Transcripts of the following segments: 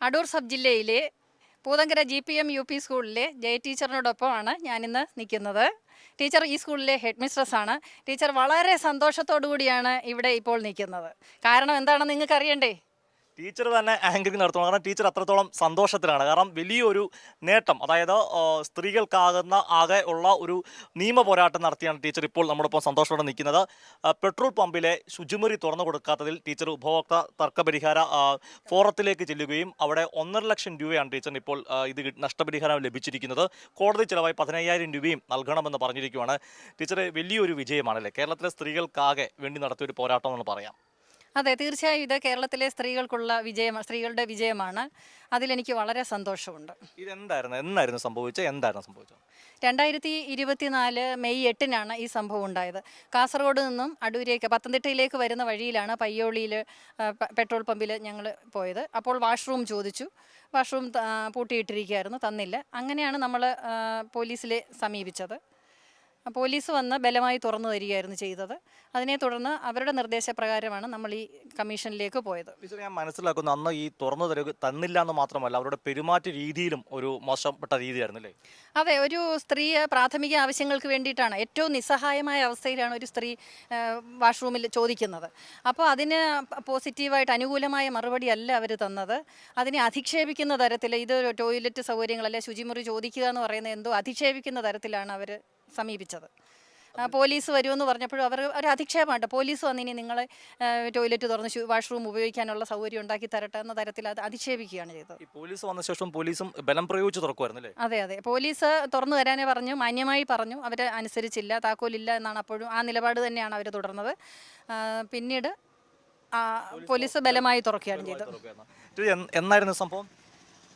Adoor sub ജില്ലയിലെ Poothankara GPM UP സ്കൂളിലെ ജയ ടീച്ചറിനോടൊപ്പമാണ് ഞാനിന്ന് നിൽക്കുന്നത്. ടീച്ചർ ഈ സ്കൂളിലെ ഹെഡ് മിസ്ട്രസ്സാണ്. ടീച്ചർ വളരെ സന്തോഷത്തോടു കൂടിയാണ് ഇവിടെ ഇപ്പോൾ നിൽക്കുന്നത്. കാരണം എന്താണെന്ന് നിങ്ങൾക്ക് അറിയണ്ടേ? ടീച്ചർ തന്നെ ആങ്കറിംഗ് നടത്തണം. കാരണം ടീച്ചർ അത്രത്തോളം സന്തോഷത്തിലാണ്. കാരണം വലിയൊരു നേട്ടം, അതായത് സ്ത്രീകൾക്കാകുന്ന ആകെ ഉള്ള ഒരു നിയമ പോരാട്ടം നടത്തിയാണ് ടീച്ചർ ഇപ്പോൾ നമ്മോടൊപ്പം സന്തോഷത്തോടെ നിൽക്കുന്നത്. പെട്രോൾ പമ്പിലെ ശുചിമുറി തുറന്നു കൊടുക്കാത്തതിൽ ടീച്ചർ ഉപഭോക്തൃ തർക്കപരിഹാര ഫോറത്തിലേക്ക് ചെല്ലുകയും അവിടെ 1,50,000 രൂപയാണ് ടീച്ചറിന് ഇപ്പോൾ ഇത് നഷ്ടപരിഹാരം ലഭിച്ചിരിക്കുന്നത്. കോടതി ചിലവായി 15,000 രൂപയും നൽകണമെന്ന് പറഞ്ഞിരിക്കുകയാണ്. ടീച്ചർ വലിയൊരു വിജയമാണല്ലേ കേരളത്തിലെ സ്ത്രീകൾക്കാകെ വേണ്ടി നടത്തിയ ഒരു പോരാട്ടം എന്ന് പറയാം. അതെ, തീർച്ചയായും ഇത് കേരളത്തിലെ സ്ത്രീകൾക്കുള്ള സ്ത്രീകളുടെ വിജയമാണ്. അതിലെനിക്ക് വളരെ സന്തോഷമുണ്ട്. എന്നായിരുന്നു സംഭവിച്ചത്? 2024 മെയ് 8-നാണ് ഈ സംഭവം ഉണ്ടായത്. കാസർഗോഡ് നിന്നും അടൂരേക്ക് പത്തനംതിട്ടയിലേക്ക് വരുന്ന വഴിയിലാണ് പയ്യോളിയിൽ പെട്രോൾ പമ്പിൽ ഞങ്ങൾ പോയത്. അപ്പോൾ വാഷ്റൂം ചോദിച്ചു. വാഷ്റൂം പൂട്ടിയിട്ടിരിക്കുകയായിരുന്നു, തന്നില്ല. അങ്ങനെയാണ് നമ്മൾ പോലീസിലെ സമീപിച്ചത്. പോലീസ് വന്ന് ബലമായി തുറന്നു തരികയായിരുന്നു ചെയ്തത്. അതിനെ തുടർന്ന് അവരുടെ നിർദ്ദേശപ്രകാരമാണ് നമ്മൾ ഈ കമ്മീഷനിലേക്ക് പോയത്. ടീച്ചർ, ഞാൻ മനസ്സിലാക്കുന്നു അന്ന് ഈ തുറന്നു തന്നില്ല എന്ന് മാത്രമല്ല, അവരുടെ പെരുമാറ്റ രീതിയിലും ഒരു മോശപ്പെട്ട രീതിയായിരുന്നു അല്ലേ? അതെ, ഒരു സ്ത്രീ പ്രാഥമിക ആവശ്യങ്ങൾക്ക് വേണ്ടിയിട്ടാണ്, ഏറ്റവും നിസ്സഹായമായ അവസ്ഥയിലാണ് ഒരു സ്ത്രീ വാഷ്റൂമിൽ ചോദിക്കുന്നത്. അപ്പോൾ അതിന് പോസിറ്റീവായിട്ട് അനുകൂലമായ മറുപടി അല്ല അവർ തന്നത്. അതിനെ അധിക്ഷേപിക്കുന്ന തരത്തിൽ, ഇത് ടോയ്ലറ്റ് സൗകര്യങ്ങളല്ല, ശുചിമുറി ചോദിക്കുക എന്ന് പറയുന്നത് എന്തോ അധിക്ഷേപിക്കുന്ന തരത്തിലാണ് അവർ സമീപിച്ചത്. പോലീസ് വരുമെന്ന് പറഞ്ഞപ്പോഴും അവർ ഒരു അധിക്ഷേപമായിട്ട്, പോലീസ് വന്നിനി നിങ്ങളെ ടോയ്ലറ്റ് തുറന്ന് വാഷ്റൂം ഉപയോഗിക്കാനുള്ള സൗകര്യം ഉണ്ടാക്കി തരട്ടെ എന്ന തരത്തിൽ അത് അധിക്ഷേപിക്കുകയാണ് ചെയ്തത്. പോലീസ് വന്ന ശേഷം പോലീസും ബലം പ്രയോഗിച്ച് തുറക്കുമായിരുന്നല്ലേ? അതെ അതെ, പോലീസ് തുറന്നു തരാനേ പറഞ്ഞു, മാന്യമായി പറഞ്ഞു. അവർ അനുസരിച്ചില്ല, താക്കോലില്ല എന്നാണ് അപ്പോഴും ആ നിലപാട് തന്നെയാണ് അവർ തുടർന്നത്. പിന്നീട് പോലീസ് ബലമായി തുറക്കുകയാണ് ചെയ്തത്. എന്നായിരുന്നു സംഭവം?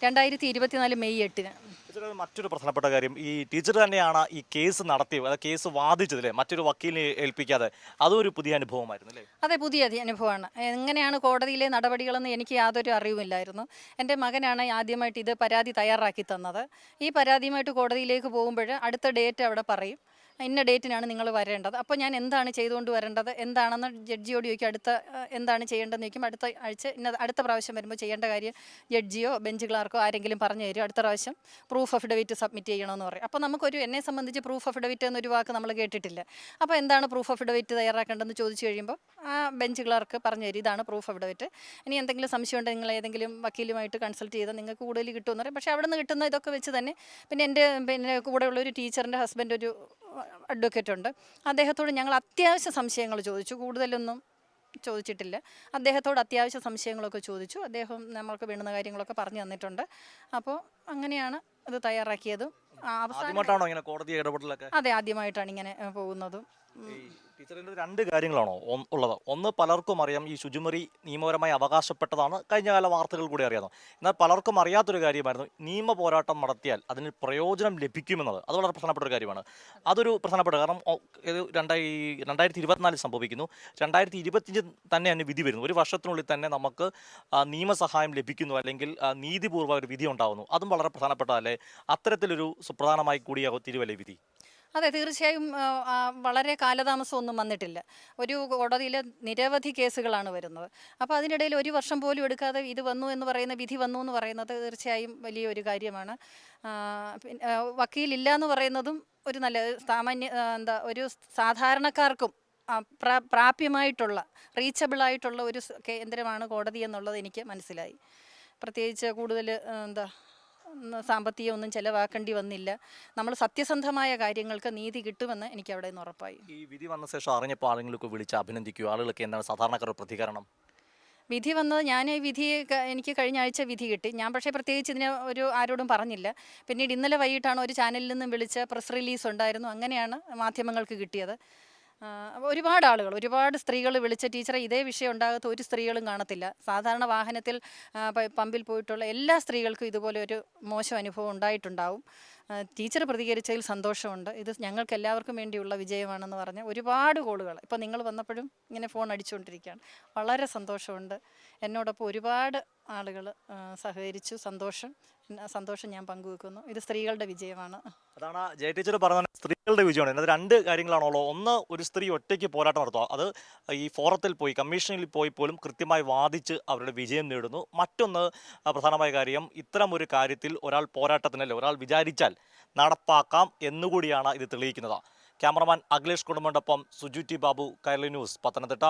2024 മെയ് 8-ന്. മറ്റൊരു പ്രധാനപ്പെട്ട കാര്യം, ഈ ടീച്ചർ തന്നെയാണ് ഈ കേസ് നടത്തിയത്, അതായത് കേസ് വാദിച്ചതില്ലേ, മറ്റൊരു വക്കീലിനെ ഏൽപ്പിക്കാതെ. അതൊരു പുതിയ അനുഭവമായിരുന്നു അല്ലേ? അതെ, പുതിയ അനുഭവമാണ്. എങ്ങനെയാണ് കോടതിയിലെ നടപടികളെന്ന് എനിക്ക് യാതൊരു അറിവുമില്ലായിരുന്നു. എൻ്റെ മകനാണ് ആദ്യമായിട്ട് ഇത് പരാതി തയ്യാറാക്കി തന്നത്. ഈ പരാതിയുമായിട്ട് കോടതിയിലേക്ക് പോകുമ്പോൾ അടുത്ത ഡേറ്റ് അവിടെ പറയും, ഇന്ന ഡേറ്റിനാണ് നിങ്ങൾ വരേണ്ടത്. അപ്പോൾ ഞാൻ എന്താണ് ചെയ്തുകൊണ്ട് വരേണ്ടത് എന്താണെന്ന് ജഡ്ജിയോട് ചോദിക്കും. എന്താണ് ചെയ്യേണ്ടതെന്ന് ചോദിക്കും. അടുത്ത ആഴ്ച അടുത്ത പ്രാവശ്യം വരുമ്പോൾ ചെയ്യേണ്ട കാര്യം ജഡ്ജിയോ ബെഞ്ച് ക്ലാർക്കോ ആരെങ്കിലും പറഞ്ഞു തരും. അടുത്ത പ്രാവശ്യം പ്രൂഫ് അഫിഡവിറ്റ് സബ്മിറ്റ് ചെയ്യണമെന്ന് പറയും. അപ്പോൾ എന്നെ സംബന്ധിച്ച് പ്രൂഫ് അഫിഡവിറ്റ് എന്നൊരു വാക്ക് നമ്മൾ കേട്ടിട്ടില്ല. അപ്പോൾ എന്താണ് പ്രൂഫ് അഫിഡവിറ്റ് തയ്യാറാക്കേണ്ടതെന്ന് ചോദിച്ചു കഴിയുമ്പോൾ ആ ബെഞ്ച് ക്ലാർക്ക് പറഞ്ഞു തരും, ഇതാണ് പ്രൂഫ് അഫിഡവിറ്റ്. ഇനി എന്തെങ്കിലും സംശയം ഉണ്ടെങ്കിൽ നിങ്ങൾ ഏതെങ്കിലും വക്കീലുമായിട്ട് കൺസൾട്ട് ചെയ്താൽ നിങ്ങൾക്ക് കൂടുതൽ കിട്ടുമെന്ന് പറയും. പക്ഷേ അവിടെ നിന്ന് കിട്ടുന്ന ഇതൊക്കെ വെച്ച് തന്നെ പിന്നെ കൂടെയുള്ള ഒരു ടീച്ചറിൻ്റെ ഹസ്ബൻഡ് ഒരു അഡ്വക്കേറ്റ് ഉണ്ട്. അദ്ദേഹത്തോട് ഞങ്ങൾ അത്യാവശ്യ സംശയങ്ങൾ ചോദിച്ചു, കൂടുതലൊന്നും ചോദിച്ചിട്ടില്ല. അദ്ദേഹത്തോട് അത്യാവശ്യ സംശയങ്ങളൊക്കെ ചോദിച്ചു. അദ്ദേഹം നമ്മൾക്ക് വേണ്ടുന്ന കാര്യങ്ങളൊക്കെ പറഞ്ഞു തന്നിട്ടുണ്ട്. അപ്പോൾ അങ്ങനെയാണ് ഇത് തയ്യാറാക്കിയതും. അതെ, ആദ്യമായിട്ടാണ് ഇങ്ങനെ പോകുന്നതും. ടീച്ചറിൻ്റെ രണ്ട് കാര്യങ്ങളാണോ ഉള്ളത്? ഒന്ന്, പലർക്കും അറിയാം ഈ ശുചിമുറി നിയമപരമായി അവകാശപ്പെട്ടതാണ്, കഴിഞ്ഞകാല വാർത്തകൾ കൂടി അറിയാമോ. എന്നാൽ പലർക്കും അറിയാത്തൊരു കാര്യമായിരുന്നു, നിയമ പോരാട്ടം നടത്തിയാൽ അതിന് പ്രയോജനം ലഭിക്കുമെന്നത്. അത് വളരെ പ്രധാനപ്പെട്ട ഒരു കാര്യമാണ്. അതൊരു പ്രധാനപ്പെട്ട കാരണം 2024 സംഭവിക്കുന്നു, 2025 തന്നെ അതിന് വിധി വരുന്നു. ഒരു വർഷത്തിനുള്ളിൽ തന്നെ നമുക്ക് നിയമസഹായം ലഭിക്കുന്നു, അല്ലെങ്കിൽ നീതിപൂർവ്വ ഒരു വിധി ഉണ്ടാകുന്നു. അതും വളരെ പ്രധാനപ്പെട്ടതല്ലേ? അത്തരത്തിലൊരു സുപ്രധാനമായി കൂടിയ തിരുവല്ലേ വിധി? അതെ, തീർച്ചയായും. വളരെ കാലതാമസമൊന്നും വന്നിട്ടില്ല. ഒരു കോടതിയിൽ നിരവധി കേസുകളാണ് വരുന്നത്. അപ്പോൾ അതിനിടയിൽ ഒരു വർഷം പോലും എടുക്കാതെ ഇത് വന്നു എന്ന് പറയുന്ന വിധി വന്നു എന്ന് പറയുന്നത് തീർച്ചയായും വലിയൊരു കാര്യമാണ്. വക്കീലില്ല എന്ന് പറയുന്നതും ഒരു നല്ല ഒരു സാധാരണക്കാർക്കും പ്രാപ്യമായിട്ടുള്ള റീച്ചബിളായിട്ടുള്ള ഒരു കേന്ദ്രമാണ് കോടതി എന്നുള്ളത് എനിക്ക് മനസ്സിലായി. പ്രത്യേകിച്ച് കൂടുതൽ സാമ്പത്തികം ഒന്നും ചിലവാക്കേണ്ടി വന്നില്ല. നമ്മൾ സത്യസന്ധമായ കാര്യങ്ങൾക്ക് നീതി കിട്ടുമെന്ന് എനിക്ക് അവിടെ നിന്ന് ഉറപ്പായി. ഈ വിധി വന്ന ശേഷം അറിഞ്ഞപ്പോൾ ആളുകളൊക്കെ വിളിച്ച് അഭിനന്ദിക്കുക, ആളുകളൊക്കെ എന്താണ് സാധാരണക്കാരുടെ പ്രതികരണം? വിധി വന്നത്, ഞാൻ ഈ എനിക്ക് കഴിഞ്ഞ ആഴ്ച വിധി കിട്ടി. ഞാൻ പക്ഷേ പ്രത്യേകിച്ച് ഇതിനെ ആരോടും പറഞ്ഞില്ല. പിന്നീട് ഇന്നലെ വൈകിട്ടാണ് ഒരു ചാനലിൽ നിന്നും വിളിച്ച പ്രസ് റിലീസ് ഉണ്ടായിരുന്നു. അങ്ങനെയാണ് മാധ്യമങ്ങൾക്ക് കിട്ടിയത്. ഒരുപാട് സ്ത്രീകൾ വിളിച്ച ടീച്ചറെ ഇതേ വിഷയം ഉണ്ടാകാത്ത ഒരു സ്ത്രീകളും കാണത്തില്ല. സാധാരണ വാഹനത്തിൽ പമ്പിൽ പോയിട്ടുള്ള എല്ലാ സ്ത്രീകൾക്കും ഇതുപോലെ ഒരു മോശം അനുഭവം ഉണ്ടായിട്ടുണ്ടാവും. ടീച്ചർ പ്രതികരിച്ചതിൽ സന്തോഷമുണ്ട്. ഇത് ഞങ്ങൾക്ക് എല്ലാവർക്കും വേണ്ടിയുള്ള വിജയമാണെന്ന് പറഞ്ഞ് ഒരുപാട് കോളുകൾ ഇപ്പോൾ നിങ്ങൾ വന്നപ്പോഴും ഇങ്ങനെ ഫോൺ അടിച്ചുകൊണ്ടിരിക്കുകയാണ്. വളരെ സന്തോഷമുണ്ട്. എന്നോടൊപ്പം ഒരുപാട് ആളുകൾ സഹകരിച്ചു. സന്തോഷം ഞാൻ പങ്കുവെക്കുന്നു. ഇത് സ്ത്രീകളുടെ വിജയമാണ്. അതാണ് ജയ ടീച്ചർ പറഞ്ഞ സ്ത്രീകളുടെ വിജയമാണ്. ഇതിനകത്ത് രണ്ട് കാര്യങ്ങളാണുള്ളൂ. ഒന്ന്, ഒരു സ്ത്രീ ഒറ്റയ്ക്ക് പോരാട്ടം നടത്തുക. അത് ഈ ഫോറത്തിൽ പോയി കമ്മീഷനിൽ പോയി പോലും കൃത്യമായി വാദിച്ച് അവരുടെ വിജയം നേടുന്നു. മറ്റൊന്ന്, പ്രധാനമായ കാര്യം, ഇത്തരം ഒരു കാര്യത്തിൽ ഒരാൾ പോരാട്ടത്തിനല്ലേ ഒരാൾ വിചാരിച്ചാൽ നടപ്പാക്കാം എന്നുകൂടിയാണ് ഇത് തെളിയിക്കുന്നത്. ക്യാമറമാൻ അഖിലേഷ് കുടുംബോടൊപ്പം സുജു ടി ബാബു, കൈരളി ന്യൂസ്, പത്തനംതിട്ട.